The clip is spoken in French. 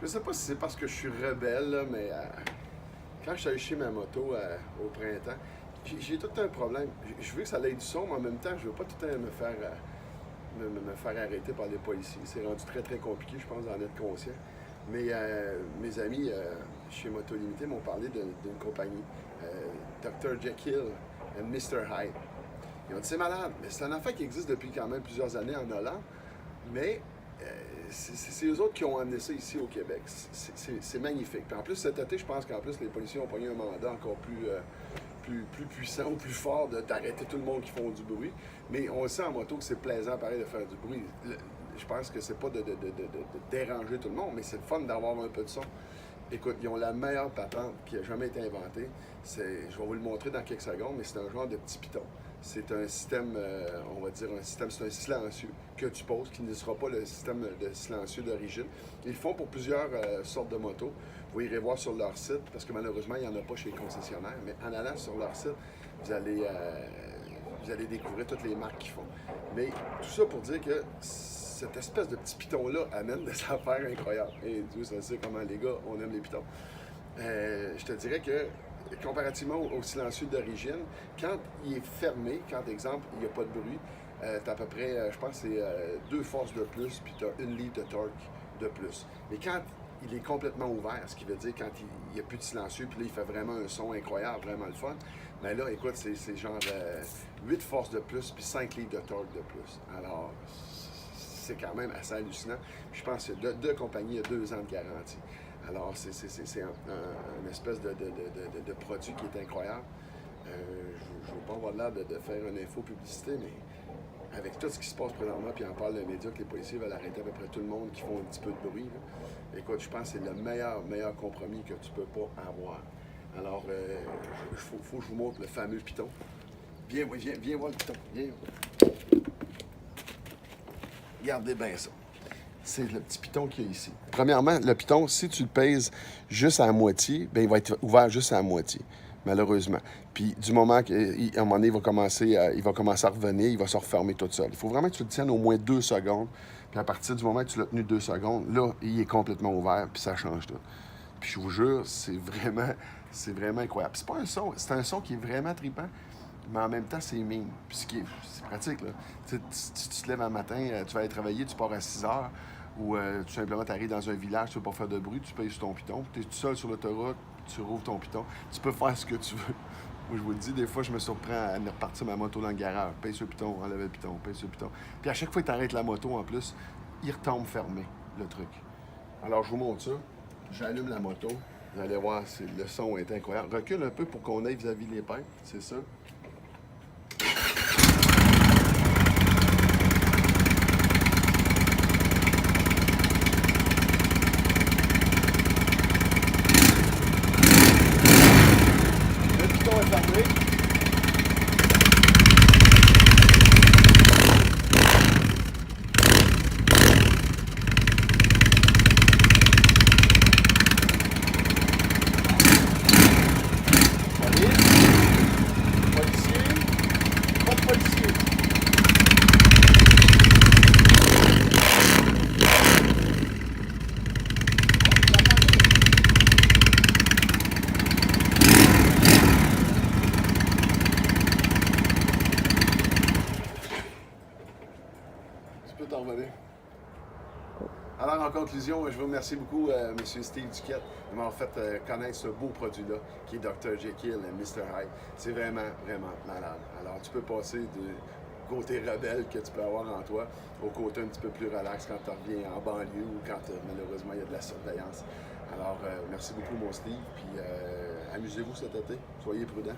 Je sais pas si c'est parce que je suis rebelle, là, mais quand je suis allé chez ma moto au printemps, j'ai tout un problème. Je veux que ça aille du son, mais en même temps, je veux pas tout le temps me faire arrêter par les policiers. C'est rendu très, très compliqué, je pense, d'en être conscient. Mais mes amis chez Moto Limité m'ont parlé d'une compagnie, Dr. Jekyll et Mr. Hyde. Ils ont dit c'est malade, mais c'est un affaire qui existe depuis quand même plusieurs années en Hollande, mais c'est eux autres qui ont amené ça ici au Québec. C'est magnifique. Puis en plus, cet été, je pense qu'en plus, les policiers ont pris un mandat encore plus puissant ou plus fort d'arrêter tout le monde qui font du bruit. Mais on sait en moto que c'est plaisant, pareil, de faire du bruit. Je pense que c'est pas de déranger tout le monde, mais c'est le fun d'avoir un peu de son. Écoute, ils ont la meilleure patente qui a jamais été inventée. Je vais vous le montrer dans quelques secondes, mais c'est un genre de petit piton. C'est un système, on va dire c'est un silencieux que tu poses, qui ne sera pas le système de silencieux d'origine. Ils le font pour plusieurs sortes de motos. Vous irez voir sur leur site, parce que malheureusement, il n'y en a pas chez les concessionnaires, mais en allant sur leur site, vous allez découvrir toutes les marques qu'ils font. Mais tout ça pour dire que cette espèce de petit piton-là amène des affaires incroyables. Et Dieu sait comment les gars, on aime les pitons. Je te dirais que, comparativement au silencieux d'origine, quand il est fermé, quand, exemple, il n'y a pas de bruit, tu as à peu près, je pense, c'est 2 forces de plus, puis tu as 1 livre de torque de plus. Mais quand il est complètement ouvert, ce qui veut dire quand il n'y a plus de silencieux, puis là, il fait vraiment un son incroyable, vraiment le fun. Mais là, écoute, c'est genre 8 forces de plus, puis 5 livres de torque de plus. Alors, c'est quand même assez hallucinant. Puis je pense que de compagnie, il y a 2 ans de garantie. Alors, c'est une espèce de produit qui est incroyable. Je ne veux pas avoir l'air de faire une info-publicité, mais avec tout ce qui se passe présentement, puis on parle de médias que les policiers veulent arrêter à peu près tout le monde qui font un petit peu de bruit. Là. Écoute, je pense que c'est le meilleur compromis que tu peux pas avoir. Alors, il faut que je vous montre le fameux piton. Viens voir le piton. Viens. Regardez bien ça. C'est le petit piton qu'il y a ici. Premièrement, le piton, si tu le pèses juste à la moitié, bien, il va être ouvert juste à la moitié, malheureusement. Puis du moment qu'à un moment donné, il va commencer à revenir, il va se refermer tout seul. Il faut vraiment que tu le tiennes au moins 2 secondes. Puis à partir du moment que tu l'as tenu 2 secondes, là, il est complètement ouvert, puis ça change tout. Puis je vous jure, c'est vraiment incroyable. C'est pas un son, c'est un son qui est vraiment trippant, mais en même temps, c'est mime. Puis c'est pratique, là. Tu te lèves un matin, tu vas aller travailler, tu pars à 6 heures, ou tout simplement, tu arrives dans un village, tu veux pas faire de bruit, tu payes sur ton piton, tu es tout seul sur l'autoroute, tu rouvres ton piton, tu peux faire ce que tu veux. Moi, je vous le dis, des fois, je me surprends à repartir ma moto dans le garage, paye sur le piton, enlève le piton, paye sur le piton. Puis à chaque fois que tu arrêtes la moto, en plus, il retombe fermé, le truc. Alors, je vous montre ça. J'allume la moto. Vous allez voir, le son est incroyable. Recule un peu pour qu'on aille vis-à-vis les pipes, c'est ça. Le piton est fermé. Tu peux t'en revenir. Alors, en conclusion, je vous remercie beaucoup, M. Steve Duquette, de m'avoir fait connaître ce beau produit-là, qui est Dr. Jekyll et Mr. Hyde. C'est vraiment, vraiment malade. Alors, tu peux passer du côté rebelle que tu peux avoir en toi au côté un petit peu plus relax quand tu reviens en banlieue ou quand, malheureusement, il y a de la surveillance. Alors, merci beaucoup, mon Steve, puis amusez-vous cet été. Soyez prudents.